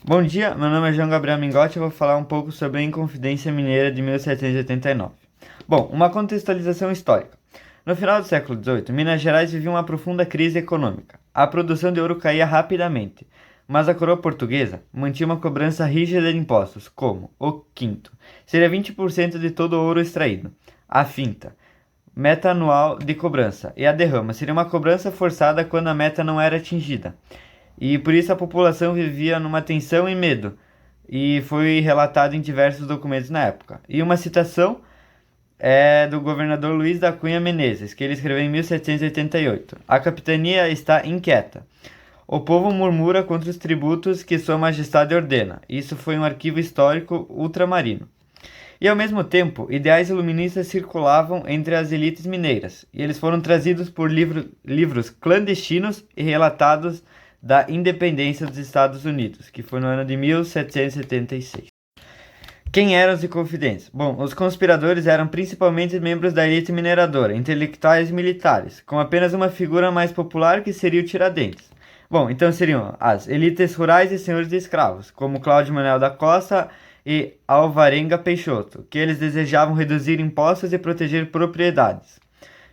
Bom dia, meu nome é João Gabriel Mingotti e eu vou falar um pouco sobre a Inconfidência Mineira de 1789. Bom, uma contextualização histórica. No final do século XVIII, Minas Gerais vivia uma profunda crise econômica. A produção de ouro caía rapidamente, mas a coroa portuguesa mantinha uma cobrança rígida de impostos, como o quinto, seria 20% de todo o ouro extraído, a finta, meta anual de cobrança, e a derrama seria uma cobrança forçada quando a meta não era atingida. E por isso a população vivia numa tensão e medo, e foi relatado em diversos documentos na época. E uma citação é do governador Luiz da Cunha Menezes, que ele escreveu em 1788. A capitania está inquieta. O povo murmura contra os tributos que Sua Majestade ordena. Isso foi um arquivo histórico ultramarino. E ao mesmo tempo, ideais iluministas circulavam entre as elites mineiras, e eles foram trazidos por livros clandestinos e relatados da independência dos Estados Unidos, que foi no ano de 1776. Quem eram os inconfidentes? Bom, os conspiradores eram principalmente membros da elite mineradora, intelectuais e militares, com apenas uma figura mais popular que seria o Tiradentes. Bom, então seriam as elites rurais e senhores de escravos, como Cláudio Manuel da Costa e Alvarenga Peixoto, que eles desejavam reduzir impostos e proteger propriedades.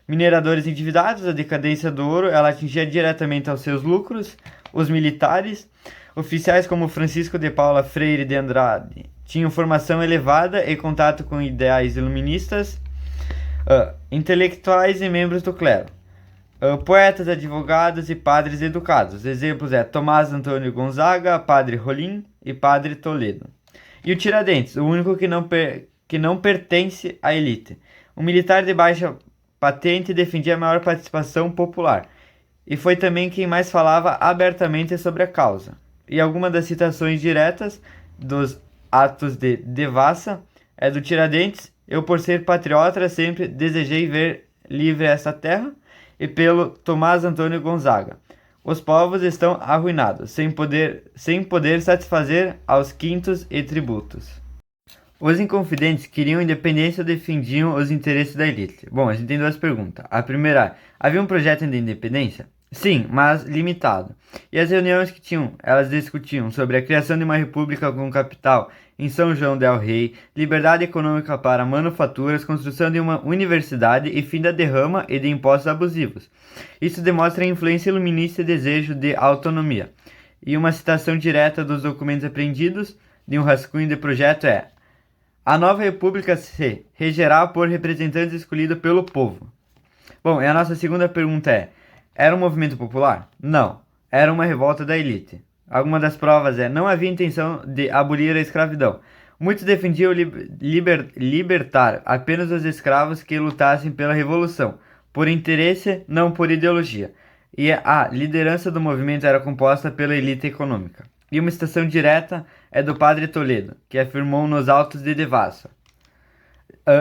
Mineradores endividados, a decadência do ouro ela atingia diretamente aos seus lucros. Os militares, oficiais como Francisco de Paula Freire de Andrade, tinham formação elevada e contato com ideais iluministas. Intelectuais e membros do clero. Poetas, advogados e padres educados. Exemplos é Tomás Antônio Gonzaga, Padre Rolim e Padre Toledo. E o Tiradentes, o único que não pertence à elite. Um militar de baixa patente defendia a maior participação popular. E foi também quem mais falava abertamente sobre a causa. E algumas das citações diretas dos atos de devassa é do Tiradentes: eu, por ser patriota, sempre desejei ver livre essa terra. E pelo Tomás Antônio Gonzaga: os povos estão arruinados, sem poder satisfazer aos quintos e tributos. Os inconfidentes queriam independência ou defendiam os interesses da elite? Bom, a gente tem duas perguntas. A primeira é: havia um projeto de independência? Sim, mas limitado. E as reuniões que tinham, elas discutiam sobre a criação de uma república com capital em São João del Rei, liberdade econômica para manufaturas, construção de uma universidade e fim da derrama e de impostos abusivos. Isso demonstra a influência iluminista e desejo de autonomia. E uma citação direta dos documentos apreendidos de um rascunho de projeto é: a nova república se regerá por representantes escolhidos pelo povo. Bom, e a nossa segunda pergunta é: era um movimento popular? Não, era uma revolta da elite. Alguma das provas é: não havia intenção de abolir a escravidão. Muitos defendiam libertar apenas os escravos que lutassem pela revolução, por interesse, não por ideologia. E a liderança do movimento era composta pela elite econômica. E uma citação direta é do Padre Toledo, que afirmou nos Autos de Devassa: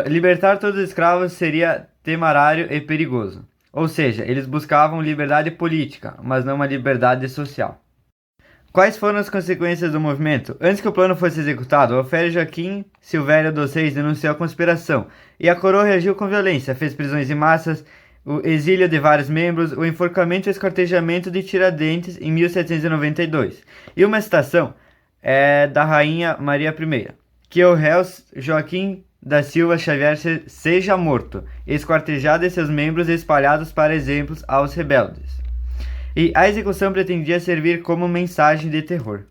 libertar todos os escravos seria temerário e perigoso. Ou seja, eles buscavam liberdade política, mas não uma liberdade social. Quais foram as consequências do movimento? Antes que o plano fosse executado, o Alferes Joaquim Silvério dos Reis denunciou a conspiração, e a coroa reagiu com violência, fez prisões em massas, o exílio de vários membros, o enforcamento e o esquartejamento de Tiradentes em 1792. E uma citação é da rainha Maria I: que o réu Joaquim da Silva Xavier seja morto, esquartejado e seus membros espalhados para exemplos aos rebeldes. E a execução pretendia servir como mensagem de terror.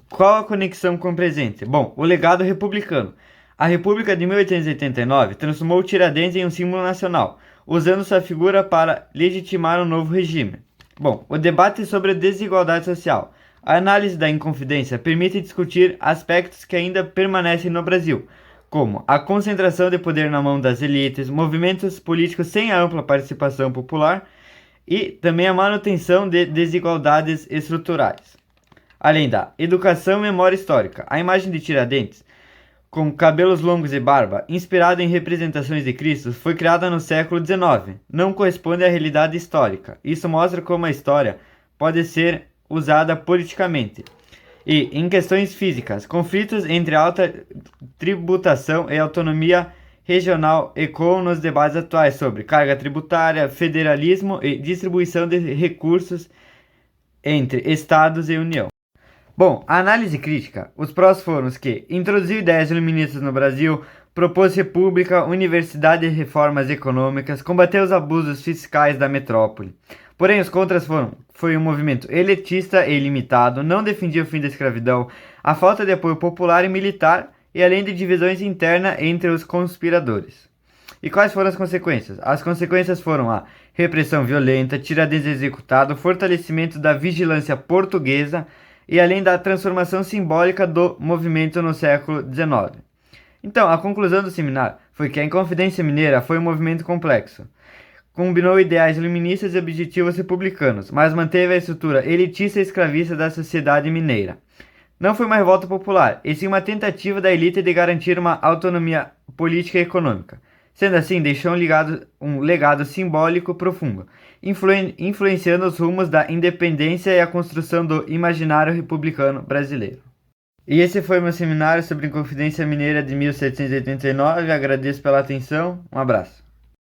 Qual a conexão com o presente? Bom, o legado republicano. A República de 1889 transformou o Tiradentes em um símbolo nacional, usando sua figura para legitimar um novo regime. Bom, o debate sobre a desigualdade social. A análise da Inconfidência permite discutir aspectos que ainda permanecem no Brasil, como a concentração de poder na mão das elites, movimentos políticos sem a ampla participação popular e também a manutenção de desigualdades estruturais. Além da educação e memória histórica, a imagem de Tiradentes, com cabelos longos e barba, inspirada em representações de Cristo, foi criada no século XIX. Não corresponde à realidade histórica. Isso mostra como a história pode ser usada politicamente. E, em questões físicas, conflitos entre alta tributação e autonomia regional ecoam nos debates atuais sobre carga tributária, federalismo e distribuição de recursos entre estados e União. Bom, a análise crítica, os prós foram os que introduziu ideias iluministas no Brasil, propôs república, universidade e reformas econômicas, combateu os abusos fiscais da metrópole. Porém, os contras foi um movimento elitista e ilimitado, não defendia o fim da escravidão, a falta de apoio popular e militar e além de divisões internas entre os conspiradores. E quais foram as consequências? As consequências foram a repressão violenta, Tiradentes executado, fortalecimento da vigilância portuguesa e além da transformação simbólica do movimento no século XIX. Então, a conclusão do seminário foi que a Inconfidência Mineira foi um movimento complexo. Combinou ideais iluministas e objetivos republicanos, mas manteve a estrutura elitista e escravista da sociedade mineira. Não foi uma revolta popular, e sim uma tentativa da elite de garantir uma autonomia política e econômica. Sendo assim, deixou um legado simbólico profundo, influenciando os rumos da independência e a construção do imaginário republicano brasileiro. E esse foi meu seminário sobre Inconfidência Mineira de 1789. Agradeço pela atenção. Um abraço.